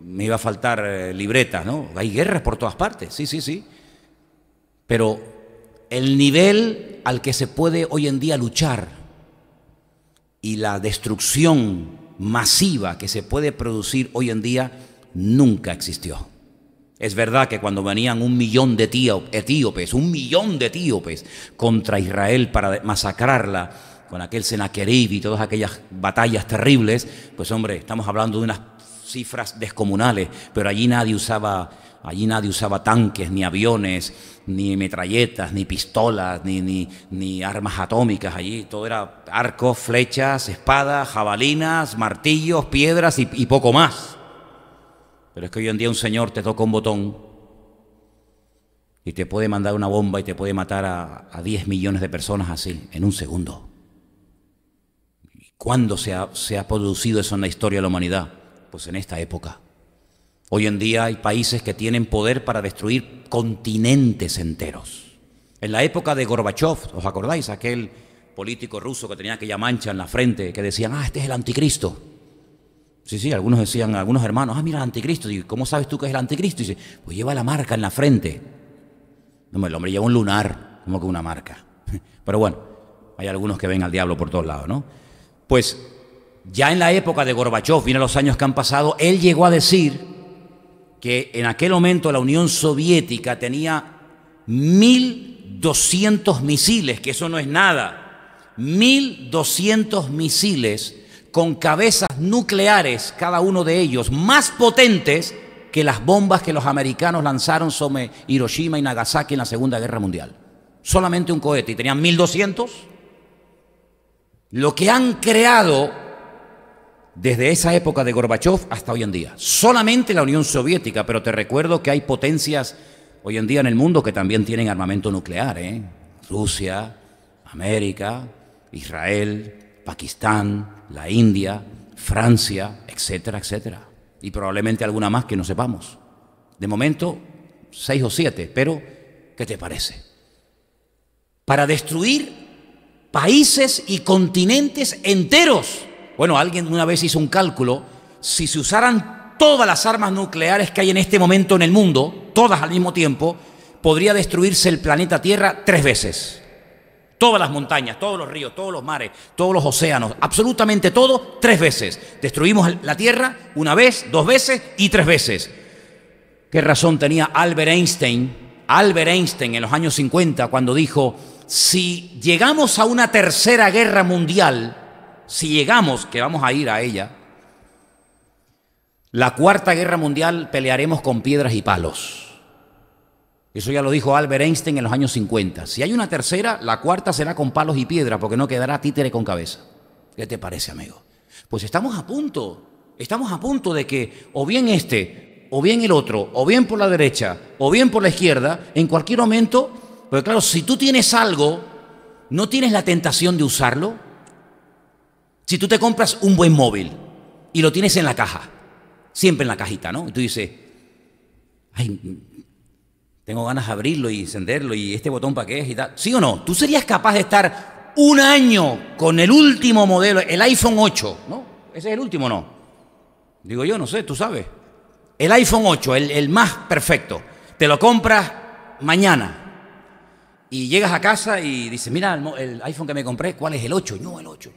me iba a faltar libretas, ¿no? Hay guerras por todas partes, sí. Pero el nivel al que se puede hoy en día luchar y la destrucción masiva que se puede producir hoy en día nunca existió. Es verdad que cuando venían 1 millón de etíopes, 1 millón de etíopes contra Israel para masacrarla, con aquel Senaquerib y todas aquellas batallas terribles, pues hombre, estamos hablando de unas cifras descomunales, pero allí nadie usaba tanques, ni aviones, ni metralletas, ni pistolas, ni armas atómicas. Allí todo era arcos, flechas, espadas, jabalinas, martillos, piedras y poco más. Pero es que hoy en día un señor te toca un botón y te puede mandar una bomba y te puede matar a 10 millones de personas así, en un segundo. ¿Cuándo se ha producido eso en la historia de la humanidad? Pues en esta época. Hoy en día hay países que tienen poder para destruir continentes enteros. En la época de Gorbachev, ¿os acordáis? Aquel político ruso que tenía aquella mancha en la frente, que decían, este es el anticristo. Sí, sí, algunos decían, algunos hermanos, mira el anticristo. Y ¿cómo sabes tú que es el anticristo? Y dice, pues lleva la marca en la frente. No, el hombre lleva un lunar, como que una marca. Pero bueno, hay algunos que ven al diablo por todos lados, ¿no? Pues ya en la época de Gorbachev, mira los años que han pasado, él llegó a decir que en aquel momento la Unión Soviética tenía 1.200 misiles, que eso no es nada, 1.200 misiles con cabezas nucleares, cada uno de ellos, más potentes que las bombas que los americanos lanzaron sobre Hiroshima y Nagasaki en la Segunda Guerra Mundial. Solamente un cohete, y tenían 1.200. Lo que han creado desde esa época de Gorbachev hasta hoy en día. Solamente la Unión Soviética, pero te recuerdo que hay potencias hoy en día en el mundo que también tienen armamento nuclear, Rusia, América, Israel, Pakistán, la India, Francia, etcétera, etcétera. Y probablemente alguna más que no sepamos. De momento, 6 o 7, pero ¿qué te parece? Para destruir países y continentes enteros. Bueno, alguien una vez hizo un cálculo, si se usaran todas las armas nucleares que hay en este momento en el mundo, todas al mismo tiempo, podría destruirse el planeta Tierra 3 veces. Todas las montañas, todos los ríos, todos los mares, todos los océanos, absolutamente todo, 3 veces. Destruimos la Tierra 1 vez, 2 veces y 3 veces. ¿Qué razón tenía Albert Einstein? Albert Einstein en los años 50 cuando dijo, si llegamos a una tercera guerra mundial, si llegamos, que vamos a ir a ella, la cuarta guerra mundial pelearemos con piedras y palos. Eso ya lo dijo Albert Einstein en los años 50. Si hay una tercera, la cuarta será con palos y piedra, porque no quedará títere con cabeza. ¿Qué te parece, amigo? Pues estamos a punto de que o bien o bien el otro, o bien por la derecha, o bien por la izquierda, en cualquier momento, porque claro, si tú tienes algo, ¿no tienes la tentación de usarlo? Si tú te compras un buen móvil y lo tienes en la caja, siempre en la cajita, ¿no? Y tú dices, tengo ganas de abrirlo y encenderlo y este botón para qué es y tal. ¿Sí o no? ¿Tú serías capaz de estar 1 año con el último modelo, el iPhone 8, ¿no? Ese es el último, ¿no? Digo yo, no sé, tú sabes. El iPhone 8, el más perfecto. Te lo compras mañana y llegas a casa y dices, mira, el iPhone que me compré, ¿cuál es el 8? No, el 8.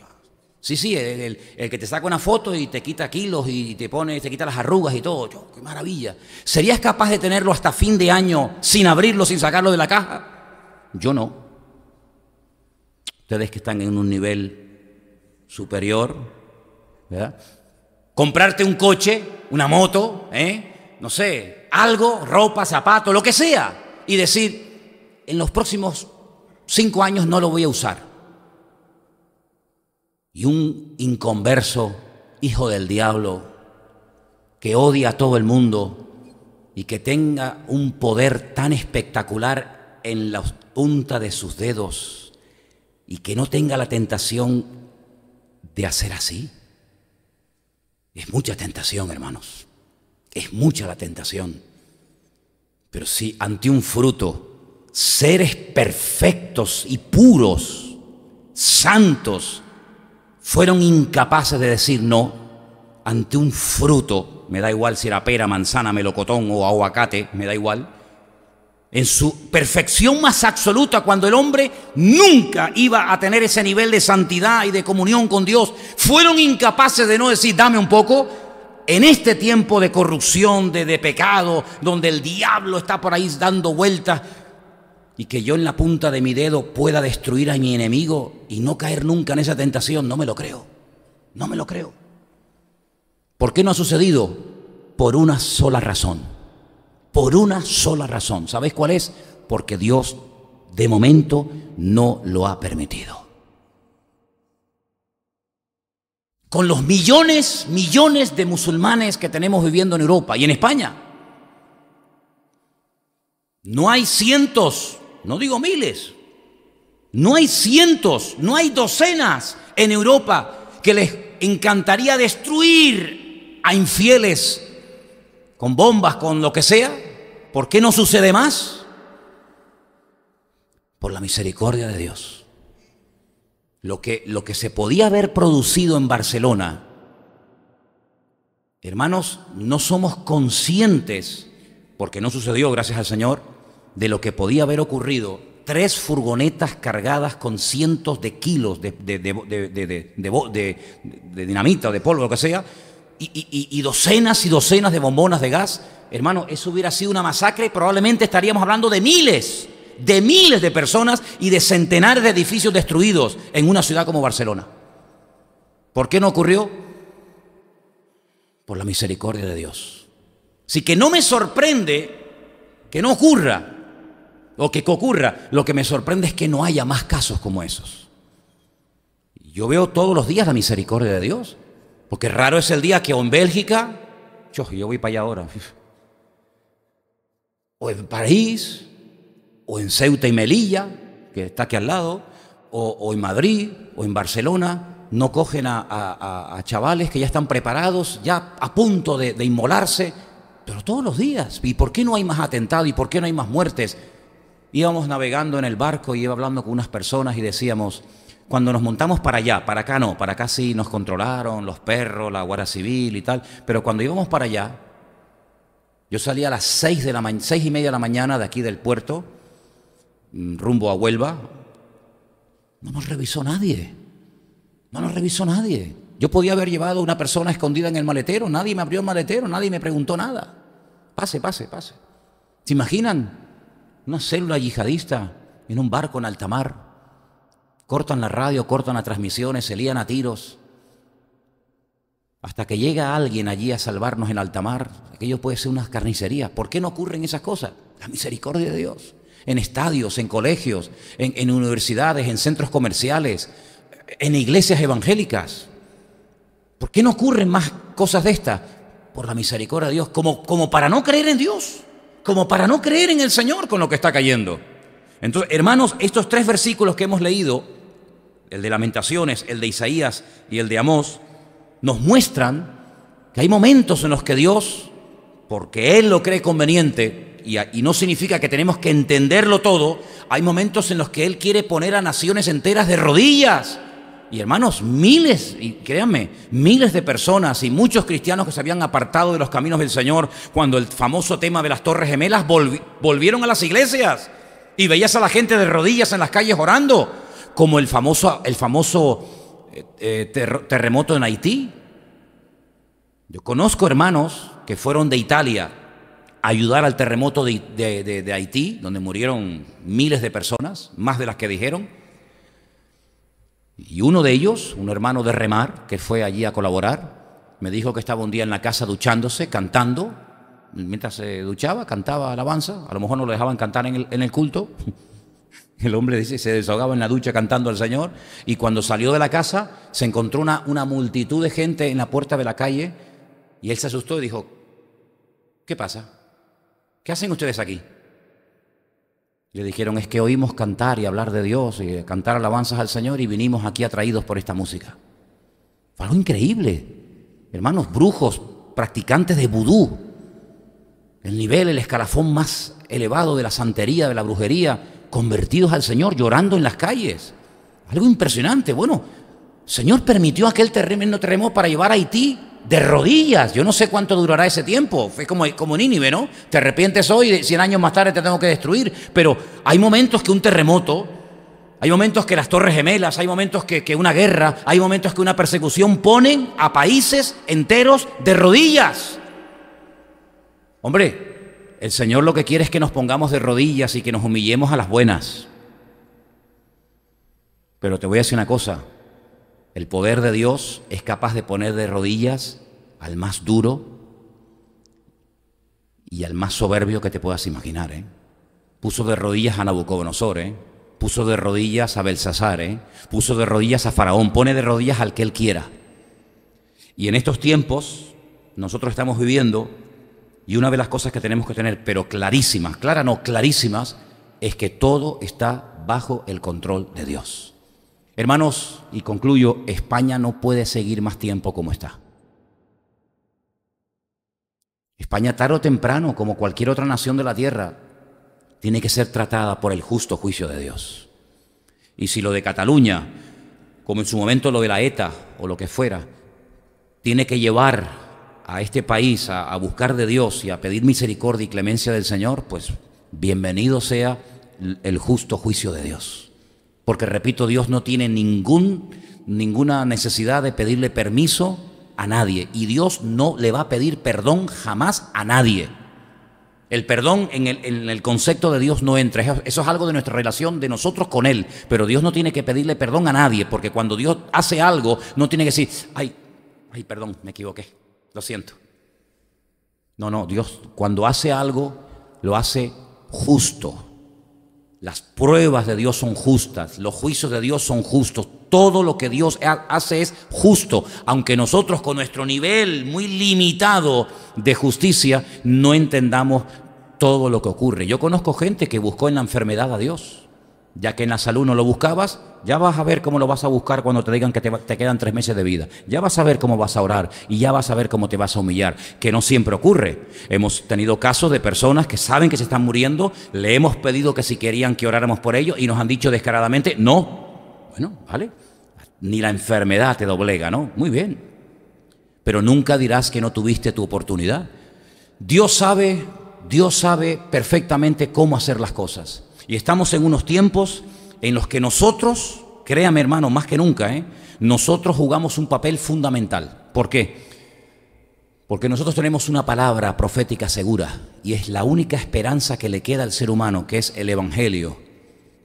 Sí, sí, el que te saca una foto y te quita kilos y te quita las arrugas y todo. ¡Qué maravilla! ¿Serías capaz de tenerlo hasta fin de año sin abrirlo, sin sacarlo de la caja? Yo no. Ustedes que están en un nivel superior, ¿verdad? Comprarte un coche, una moto, no sé, algo, ropa, zapatos, lo que sea, y decir, en los próximos 5 años no lo voy a usar. Y un inconverso, hijo del diablo, que odia a todo el mundo y que tenga un poder tan espectacular en la punta de sus dedos y que no tenga la tentación de hacer así. Es mucha tentación, hermanos. Es mucha la tentación. Pero si ante un fruto, seres perfectos y puros, santos, fueron incapaces de decir no ante un fruto, me da igual si era pera, manzana, melocotón o aguacate, me da igual, en su perfección más absoluta, cuando el hombre nunca iba a tener ese nivel de santidad y de comunión con Dios, fueron incapaces de no decir, dame un poco, en este tiempo de corrupción, de pecado, donde el diablo está por ahí dando vueltas, y que yo en la punta de mi dedo pueda destruir a mi enemigo y no caer nunca en esa tentación, no me lo creo. No me lo creo. ¿Por qué no ha sucedido? Por una sola razón. Por una sola razón. ¿Sabéis cuál es? Porque Dios, de momento, no lo ha permitido. Con los millones de musulmanes que tenemos viviendo en Europa y en España, no hay cientos, no digo miles, no hay cientos, no hay docenas en Europa que les encantaría destruir a infieles con bombas, con lo que sea. ¿Por qué no sucede más? por la misericordia de Dios. Lo que se podía haber producido en Barcelona, hermanos, no somos conscientes, porque no sucedió, gracias al Señor, de lo que podía haber ocurrido. 3 furgonetas cargadas con cientos de kilos de dinamita o de polvo, lo que sea, y docenas y docenas de bombonas de gas. Hermano, eso hubiera sido una masacre y probablemente estaríamos hablando de miles de personas y de centenares de edificios destruidos en una ciudad como Barcelona. ¿Por qué no ocurrió? Por la misericordia de Dios. Así que no me sorprende que no ocurra, o que ocurra. Lo que me sorprende es que no haya más casos como esos. Yo veo todos los días la misericordia de Dios, porque raro es el día que o en Bélgica, yo voy para allá ahora, o en París, o en Ceuta y Melilla, que está aquí al lado, o en Madrid, o en Barcelona, no cogen a chavales que ya están preparados, ya a punto de inmolarse, pero todos los días. ¿Y por qué no hay más atentados? ¿Y por qué no hay más muertes? Íbamos navegando en el barco y iba hablando con unas personas y decíamos, cuando nos montamos para allá, para acá no, para acá sí nos controlaron los perros, la Guardia Civil y tal, pero cuando íbamos para allá, yo salía a las 6:30 de la mañana de aquí del puerto, rumbo a Huelva. No nos revisó nadie. No nos revisó nadie. Yo podía haber llevado a una persona escondida en el maletero. Nadie me abrió el maletero. Nadie me preguntó nada. Pase, pase, pase. ¿Se imaginan? Una célula yihadista en un barco en alta mar. Cortan la radio, cortan las transmisiones, se lían a tiros. Hasta que llega alguien allí a salvarnos en alta mar. Aquello puede ser una carnicería. ¿Por qué no ocurren esas cosas? La misericordia de Dios. En estadios, en colegios, en universidades, en centros comerciales, en iglesias evangélicas. ¿Por qué no ocurren más cosas de estas? Por la misericordia de Dios, como para no creer en Dios, como para no creer en el Señor con lo que está cayendo. Entonces, hermanos, estos 3 versículos que hemos leído, el de Lamentaciones, el de Isaías y el de Amós, nos muestran que hay momentos en los que Dios, porque Él lo cree conveniente, y no significa que tenemos que entenderlo todo, hay momentos en los que Él quiere poner a naciones enteras de rodillas. Y hermanos, miles, y créanme, miles de personas y muchos cristianos que se habían apartado de los caminos del Señor cuando el famoso tema de las Torres Gemelas volvieron a las iglesias y veías a la gente de rodillas en las calles orando, como el famoso terremoto en Haití. Yo conozco hermanos que fueron de Italia a ayudar al terremoto de Haití, donde murieron miles de personas, más de las que dijeron. Y uno de ellos, un hermano de Remar, que fue allí a colaborar, me dijo que estaba un día en la casa duchándose, cantando. Mientras se duchaba, cantaba alabanza. A lo mejor no lo dejaban cantar en el culto. El hombre dice, se desahogaba en la ducha cantando al Señor. Y cuando salió de la casa, se encontró una multitud de gente en la puerta de la calle. Y él se asustó y dijo, ¿qué pasa? ¿Qué hacen ustedes aquí? Le dijeron, es que oímos cantar y hablar de Dios y cantar alabanzas al Señor y vinimos aquí atraídos por esta música. Fue algo increíble. Hermanos, brujos, practicantes de vudú, el escalafón más elevado de la santería, de la brujería, convertidos al Señor, llorando en las calles. Algo impresionante. Bueno, el Señor permitió aquel terremoto para llevar a Haití de rodillas. Yo no sé cuánto durará ese tiempo. Fue como Nínive, ¿no? Te arrepientes hoy y 100 años más tarde te tengo que destruir. Pero hay momentos que un terremoto, hay momentos que las Torres Gemelas, hay momentos que una guerra, hay momentos que una persecución ponen a países enteros de rodillas. Hombre, el Señor lo que quiere es que nos pongamos de rodillas y que nos humillemos a las buenas. Pero te voy a decir una cosa. El poder de Dios es capaz de poner de rodillas al más duro y al más soberbio que te puedas imaginar, ¿eh? Puso de rodillas a Nabucodonosor, ¿eh? Puso de rodillas a Belsasar, ¿eh? Puso de rodillas a Faraón, pone de rodillas al que él quiera. Y en estos tiempos nosotros estamos viviendo, y una de las cosas que tenemos que tener, pero clarísimas, clarísimas, es que todo está bajo el control de Dios. Hermanos, y concluyo, España no puede seguir más tiempo como está. España tarde o temprano, como cualquier otra nación de la tierra, tiene que ser tratada por el justo juicio de Dios. Y si lo de Cataluña, como en su momento lo de la ETA o lo que fuera, tiene que llevar a este país a buscar de Dios y a pedir misericordia y clemencia del Señor, pues bienvenido sea el justo juicio de Dios. Porque, repito, Dios no tiene ninguna necesidad de pedirle permiso a nadie. Y Dios no le va a pedir perdón jamás a nadie. El perdón en el concepto de Dios no entra. Eso es algo de nuestra relación de nosotros con Él. Pero Dios no tiene que pedirle perdón a nadie, porque cuando Dios hace algo, no tiene que decir, ay, perdón, me equivoqué, lo siento. No, Dios cuando hace algo, lo hace justo. Las pruebas de Dios son justas, los juicios de Dios son justos. Todo lo que Dios hace es justo, aunque nosotros con nuestro nivel muy limitado de justicia no entendamos todo lo que ocurre. Yo conozco gente que buscó en la enfermedad a Dios, ya que en la salud no lo buscabas. Ya vas a ver cómo lo vas a buscar cuando te digan que te quedan 3 meses de vida. Ya vas a ver cómo vas a orar y ya vas a ver cómo te vas a humillar, que no siempre ocurre. Hemos tenido casos de personas que saben que se están muriendo, le hemos pedido que si querían que oráramos por ellos y nos han dicho descaradamente, no. Bueno, vale, ni la enfermedad te doblega, ¿no? Muy bien, pero nunca dirás que no tuviste tu oportunidad. Dios sabe perfectamente cómo hacer las cosas. Y estamos en unos tiempos en los que nosotros, créame hermano, más que nunca, nosotros jugamos un papel fundamental. ¿Por qué? Porque nosotros tenemos una palabra profética segura y es la única esperanza que le queda al ser humano, que es el Evangelio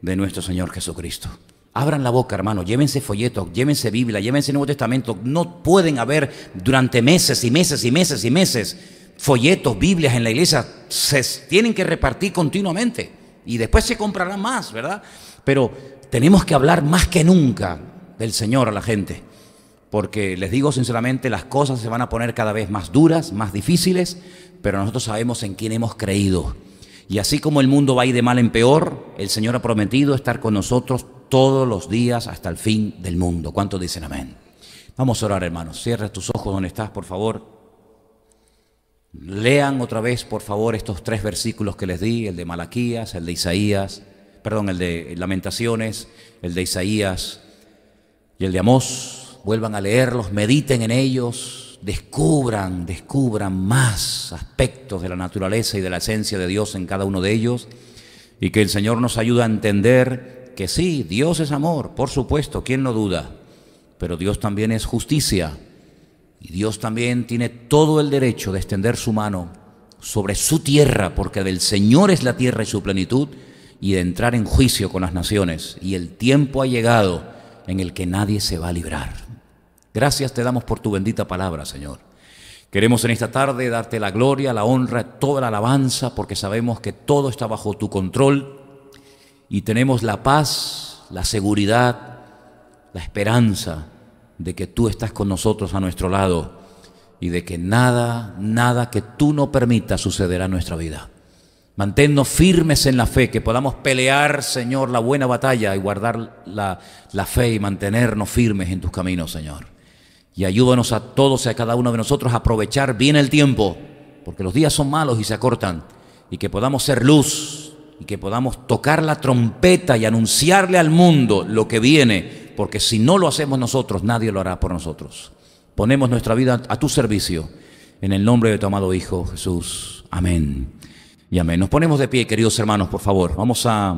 de nuestro Señor Jesucristo. Abran la boca, hermano, llévense folletos, llévense Biblia, llévense Nuevo Testamento. No pueden haber durante meses y meses y meses y meses folletos, Biblias en la iglesia. Se tienen que repartir continuamente y después se comprarán más, ¿verdad? Pero tenemos que hablar más que nunca del Señor a la gente, porque les digo sinceramente, las cosas se van a poner cada vez más duras, más difíciles, pero nosotros sabemos en quién hemos creído. Y así como el mundo va a ir de mal en peor, el Señor ha prometido estar con nosotros todos los días hasta el fin del mundo. ¿Cuántos dicen amén? Vamos a orar, hermanos. Cierra tus ojos donde estás, por favor. Lean otra vez, por favor, estos 3 versículos que les di, el de Malaquías, el de Isaías, perdón, el de Lamentaciones, el de Isaías y el de Amós. Vuelvan a leerlos, mediten en ellos, descubran más aspectos de la naturaleza y de la esencia de Dios en cada uno de ellos, y que el Señor nos ayude a entender que sí, Dios es amor, por supuesto, ¿quién lo duda? Pero Dios también es justicia, y Dios también tiene todo el derecho de extender su mano sobre su tierra, porque del Señor es la tierra y su plenitud, y de entrar en juicio con las naciones. Y el tiempo ha llegado en el que nadie se va a librar. Gracias te damos por tu bendita palabra, Señor. Queremos en esta tarde darte la gloria, la honra, toda la alabanza, porque sabemos que todo está bajo tu control y tenemos la paz, la seguridad, la esperanza de que tú estás con nosotros a nuestro lado y de que nada que tú no permitas sucederá en nuestra vida. Manténnos firmes en la fe, que podamos pelear, Señor, la buena batalla y guardar la fe y mantenernos firmes en tus caminos, Señor. Y ayúdanos a todos y a cada uno de nosotros a aprovechar bien el tiempo, porque los días son malos y se acortan, y que podamos ser luz, y que podamos tocar la trompeta y anunciarle al mundo lo que viene, porque si no lo hacemos nosotros, nadie lo hará por nosotros. Ponemos nuestra vida a tu servicio, en el nombre de tu amado Hijo Jesús. Amén y amén. Nos ponemos de pie, queridos hermanos, por favor. Vamos a